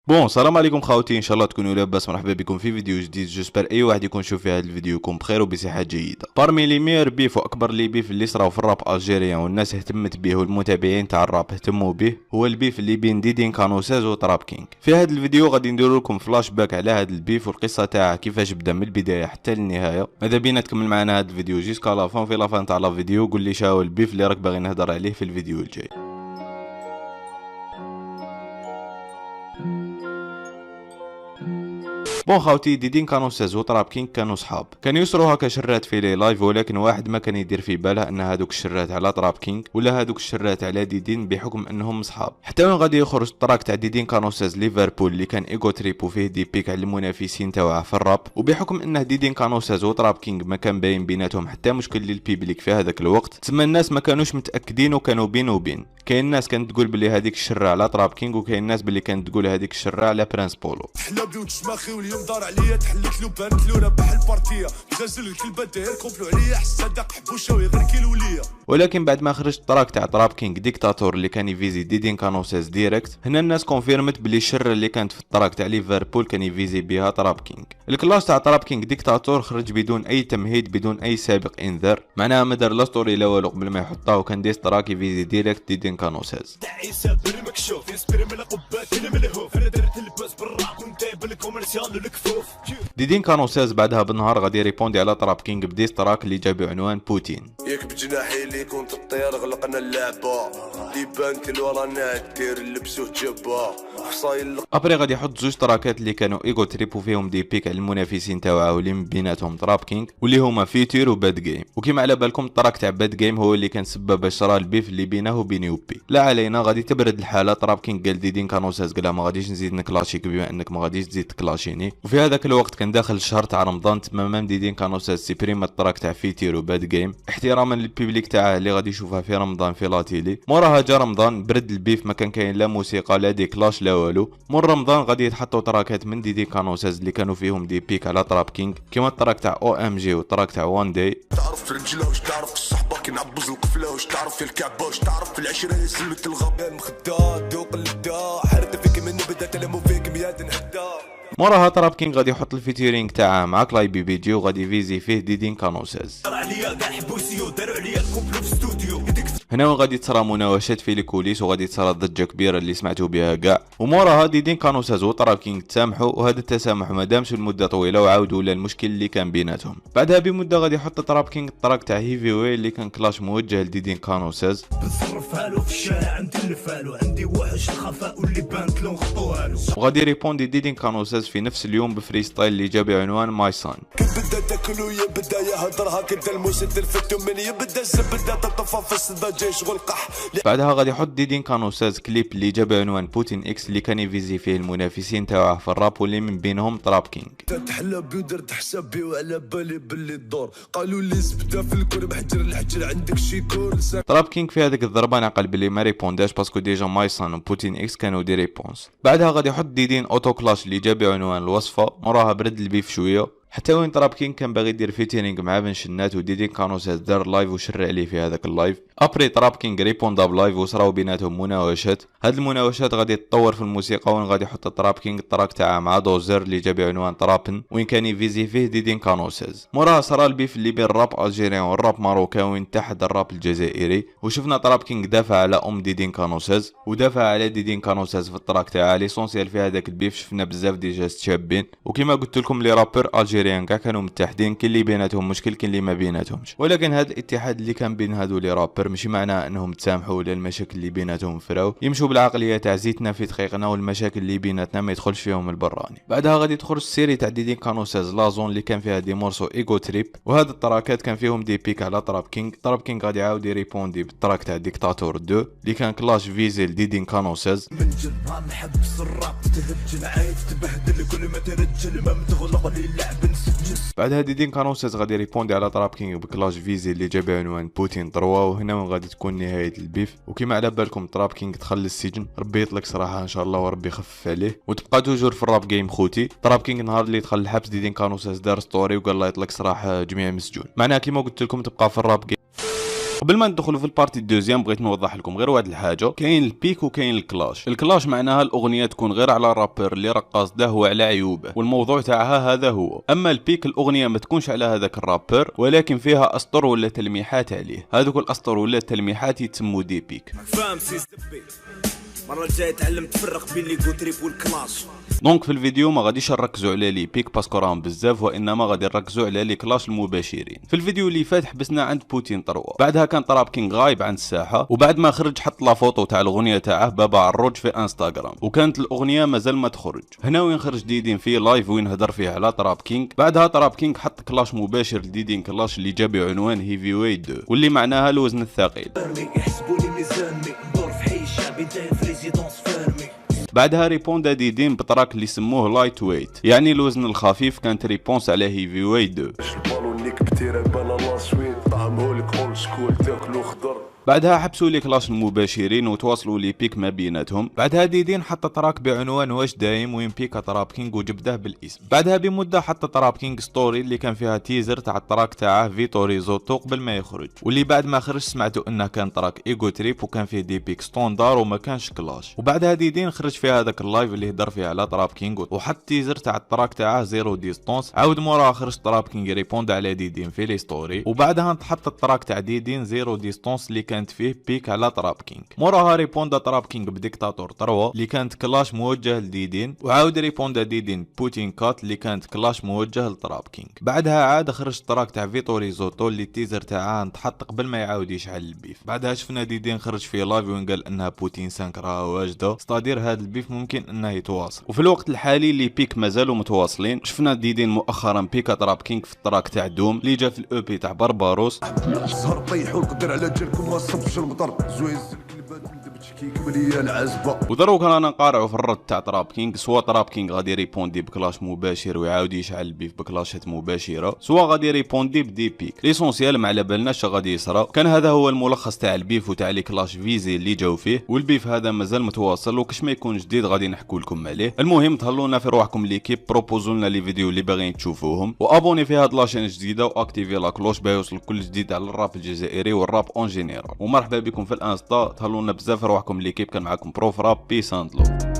بون السلام عليكم خاوتي، ان شاء الله تكونوا لاباس. مرحبا بكم في فيديو جديد. جوسبر اي واحد يكون يشوف في هذا الفيديو يكون بخير وبصحه جيده. بارمي لي ميور بيف واكبر لي بيف اللي صراو في الراب الجيريان والناس اهتمت به والمتابعين تاع الراب اهتموا به، هو البيف اللي بين ديدين كانوساز وتراب كينج. في هذا الفيديو غادي ندير لكم فلاش باك على هذا البيف والقصه تاعه كيفاش بدا من البدايه حتى للنهايه. ماذا بينا تكمل معنا هذا الفيديو جيسكا لافون. في لافان تاع لا فيديو قول لي شاو البيف اللي راك باغي نهضر عليه في الفيديو الجاي. بون خاوتي، ديدين كانوساز وتراب كينج كانوا صحاب، كانوا يسروا هكا شرات في لي لايف، ولكن واحد ما كان يدير في باله ان هادوك الشرات على تراب كينج ولا هادوك الشرات على ديدين بحكم انهم صحاب. حتى وين غادي يخرج التراك تاع ديدين كانوساز ليفربول اللي كان ايغو تريب وفيه دي بيك على المنافسين تاعه في الراب، وبحكم انه ديدين كانوساز وتراب كينج ما كان باين بيناتهم حتى مشكل للبيبليك في هذاك الوقت، تسمى الناس ما كانوش متاكدين وكانوا بين وبين. كاين الناس كانت تقول بلي هذيك الشره على تراب كينج، وكاين الناس بلي كانت تقول هذيك الشره على برانس بولو. حلا بيوت شماخي واليوم دار عليا تحلت له بانت له ربح البارتيه غازل الكلبه داير كومبلو عليا حسا داق حبوشه ويغير كي الوليه. ولكن بعد ما خرج التراك تاع تراب كينج ديكتاتور اللي كان يفيزي ديدين كانوساز ديريكت، هنا الناس كونفيرمت بلي الشر اللي كانت في التراك تاع ليفربول كان يفيزي بها تراب كينج. الكلاش تاع تراب كينج ديكتاتور خرج بدون اي تمهيد بدون اي سابق انذار، معناها ما دار لا ستوري لا والو قبل ما يحطها، وكان ديس تراك يفيزي ديريكت ديدين كانوساز. عيسى بالمكشوف يسبر من القبات الملهوف انا درت الباس بالراب ونتايب الكوميرسيال والكفوف. ديدين كانوساز بعدها بالنهار غادي يريبوندي على تراب كينج بديس تراك اللي جاب عنوان بوتين. ياك بجناحي اللي كنت الطير غلقنا اللعبه اللي بانت ورانا دير لبسوه جبا فصايل. ابري غادي يحط زوج تراكات اللي كانوا ايغو تريب وفيهم دي بيك على المنافسين تاعو اللي من بيناتهم تراب كينج واللي هما فيتير وباد جيم. وكيما على بالكم التراك تاع باد جيم هو اللي كان سبب باش صرا البيف اللي بينه وبين يوبي. لا علينا، غادي تبرد الحاله. تراب كينج قال ديدين كانوساز قال ما غاديش نزيد نكلاشيك بما انك ما غاديش تزيد تكلاشيني. وفي هذاك الوقت كان داخل الشهر تاع رمضان، تماما ديدين كانوساز سيبريم التراك تاع فيتير وباد جيم احتراما للبيبليك تاعه اللي غادي يشوفها في رمضان في لاتيلي. موراها جا رمضان برد البيف، ما كان كاين لا موسيقى لا دي كلاش لا والو. مور رمضان غادي يتحطوا تراكات من ديدين كانوساز اللي كانوا فيهم دي بيك على تراب كينج، كيما التراك تاع او ام جي والتراك تاع وان داي. تعرف في رجله واش تعرف في الصحبه كي نعبز القفله واش تعرف في الكعبه واش تعرف في العشره يسلة الغاب مخدا دوق الدا حرت فيك من بدا تلمو فيك مياد نهدا. موراها تراب كينج غادي يحط الفيتيرينغ تاعه مع كلاي بي بي جي وغادي يفيزي فيه ديدين كانوساز. عليا كاع حبوسيو داروا عليا الكومبلو في استوديو. هنا وين غادي تصرا مناوشات في الكوليس وغادي تصرا ضجه كبيره اللي سمعتوا بها كاع. وموراها ديدين كانوساز وتراب كينج تسامحوا، وهذا التسامح ما دامش لمده طويله وعاودوا للمشكل اللي كان بيناتهم. بعدها بمده غادي يحط تراب كينج التراك تاع هيفي وي اللي كان كلاش موجه لديدين كانوساز. بتصرفها له في الشارع نتلفها له عندي وحش الخفاء واللي بانت له نخطوها له. وغادي ريبوندي ديدين كانوساز في نفس اليوم بفري ستايل اللي جاب عنوان ماي سان. كبدا تاكلو يبدا يهضرها كنت الموسد الفتو من يبدا الزبده تطفى في الصدى جيش والقح. بعدها غادي يحط ديدين كانوساز كليب اللي جاب عنوان بوتين اكس اللي كان يفيزي فيه المنافسين تاعه في الراب واللي من بينهم تراب كينج. تحلى بي ودرت حسابي وعلى بالي باللي الدور قالوا لي زبده في الكور بحجر الحجر عندك شي كور. تراب كينج في هذيك الضربه نعقل بلي ما ريبونداش باسكو ديجا ماي سان وبوتين اكس كانوا دي ريبونس. بعدها غادي يحط ديدين اوتو كلاش اللي جاب عنوان الوصفه. موراها برد البيف شويه حتى وين تراب كينج كان باغي يدير فيتيرينغ مع بن شنات، وديدين كانوساز دار لايف وشر عليه في هذاك اللايف. ابري تراب كينج ريبوندا بلايف وصراو بيناتهم مناوشات. هاد المناوشات غادي تطور في الموسيقى وين غادي يحط تراب كينج التراك تاعه مع دوزر اللي جاب عنوان ترابن وين كان يفيزي فيه ديدين كانوساز. موراها صرا البيف اللي بين الراب الجيريان والراب ماروكاوي اتحد الراب الجزائري، وشفنا تراب كينج دافع على ديدين كانوساز ودافع على ديدين كانوساز في التراك تاعه. ليسونسيال في هذاك البيف شفنا بزاف دي جاست شابين، وكما قلت لكم لي رابور الجيريان كاع كانوا متحدين، كاين اللي بيناتهم مشكل كاين اللي ما بيناتهمش. ولكن هذا الاتحاد اللي كان بين هادو لي رابر ماشي معناه انهم تسامحوا ولا المشاكل اللي بيناتهم فراو، يمشوا بالعقليه تاع زيتنا في دقيقنا والمشاكل اللي بيناتنا ما يدخلش فيهم البراني. بعدها غادي تخرج السيري تاع ديدين كانوساز لازون اللي كان فيها دي مورسو ايغو تريب، وهاد التراكات كان فيهم دي بيك على تراب كينج. تراب كينج غادي يعاود يريبوندي بالتراك تاع ديكتاتور 2 اللي كان كلاش فيزيل ديدين كانوساز. من جنها نحبس الراب تهجن عايز تبهدل كل ما ترجل ما متغلق لي اللعب نسجل. بعدها ديدين كانوساز غادي ريبوندي على تراب كينج بكلاش فيزي اللي جاب عنوان بوتين 3، وهنا وين غادي تكون نهايه البيف. وكما على بالكم تراب كينج دخل للسجن، ربي يطلق صراحه ان شاء الله وربي يخفف عليه. وتبقى توجور في الراب جيم خوتي. تراب كينج نهار اللي دخل الحبس ديدين كانوساز دار ستوري وقال له يطلق صراحه جميع مسجون، معناها كيما قلت لكم تبقى في الراب جيم. قبل ما ندخلوا في البارتي الدوزيام بغيت نوضح لكم غير واحد الحاجه، كاين البيك وكاين الكلاش. الكلاش معناها الاغنيه تكون غير على الرابر اللي راه قاصده وعلى عيوبه والموضوع تاعها هذا هو. اما البيك الاغنيه ما تكونش على هذاك الرابر ولكن فيها اسطر ولا تلميحات عليه، هذوك الاسطر ولا التلميحات يتسموا دي بيك. فاهم سيستم المره الجايه تعلم تفرق بين لي جوتريب والكلاش. دونك في الفيديو ما غاديش نركزوا على لي بيك باسكو راهم بزاف، وانما غادي نركزوا على لي كلاش المباشرين. في الفيديو اللي فات حبسنا عند بوتين 3، بعدها كان تراب كينغ غايب عن الساحه، وبعد ما خرج حط لا فوتو تاع الاغنيه تاعه بابا عروج في انستغرام، وكانت الاغنيه مازال ما تخرج. هنا وين خرج ديدين في لايف وين هدر فيه على تراب كينغ. بعدها تراب كينغ حط كلاش مباشر لديدين كلاش اللي جاب عنوان هيفي ويت 2 واللي معناها الوزن الثقيل. بعدها ريبوندا ديدين بتراك اللي سموه لايت ويت، يعني الوزن الخفيف، كانت ريبونس على هيفي ويت 2. بعدها حبسوا لي كلاش المباشرين وتواصلوا لي بيك ما بيناتهم. بعدها ديدين حط تراك بعنوان واش دايم وين بيكا تراب كينغ وجبده بالاسم. بعدها بمده حط تراب كينغ ستوري اللي كان فيها تيزر تاع التراك تاعه فيتو ريزوتو قبل ما يخرج، واللي بعد ما خرج سمعتوا انه كان تراك ايجو تريب وكان فيه دي بيك ستوندار وما كانش كلاش. وبعدها ديدين خرج فيها هذاك اللايف اللي هدر فيه على تراب كينغ وحط تيزر تاع التراك تاعه زيرو ديستونس. عاود موراها خرج تراب كينغ ريبوند على ديدين في لي ستوري، وبعدها تحط التراك تاع ديدين زيرو ديستونس اللي كانت فيه بيك على تراب كينغ. موراها ريبوندا تراب كينغ بديكتاتور 3 اللي كانت كلاش موجه لديدين، وعاود ريبوندا ديدين بوتين كات اللي كانت كلاش موجه لتراب كينغ. بعدها عاد خرج التراك تاع فيتو ريزوتو اللي التيزر تاعها تحط قبل ما يعاود يشعل البيف. بعدها شفنا ديدين خرج في لايف وين قال انها بوتين 5 راها واجده، ستادير هذا البيف ممكن انه يتواصل. وفي الوقت الحالي اللي بيك مازالوا متواصلين. شفنا ديدين مؤخرا بيكا تراب كينغ في التراك تاع دوم اللي جا في الاو بي تاع برباروس. زهر طيحوا القدر على جالكم ما صبش المطر زويز الكلبات بتشكيك مليان عزبه. ودروك رانا نقارعوا في الرد تاع تراب كينغ، سوا تراب كينغ غادي ريبوندي بكلاش مباشر ويعاود يشعل البيف بكلاشات مباشره، سوا غادي ريبوندي بدي بيك. ليسونسيال ما على بالناش غادي يصرى. كان هذا هو الملخص تاع البيف وتاع لي كلاش فيزي اللي جاو فيه، والبيف هذا مازال متواصل وكش ما يكون جديد غادي نحكوا لكم عليه. المهم تهلونا في رواحكم ليكيب، بروبوزوا لنا لي فيديو اللي باغيين تشوفوهم، وابوني في هاد لاشين جديده واكتيفي لا كلوش باش يوصل كل جديد على الراب الجزائري والراب اون جينيرال. ومرحبا بكم في الانستا، تهلونا بزاف في رواحكم ليكيب. كان معكم بروف راب، بيس اند لوف.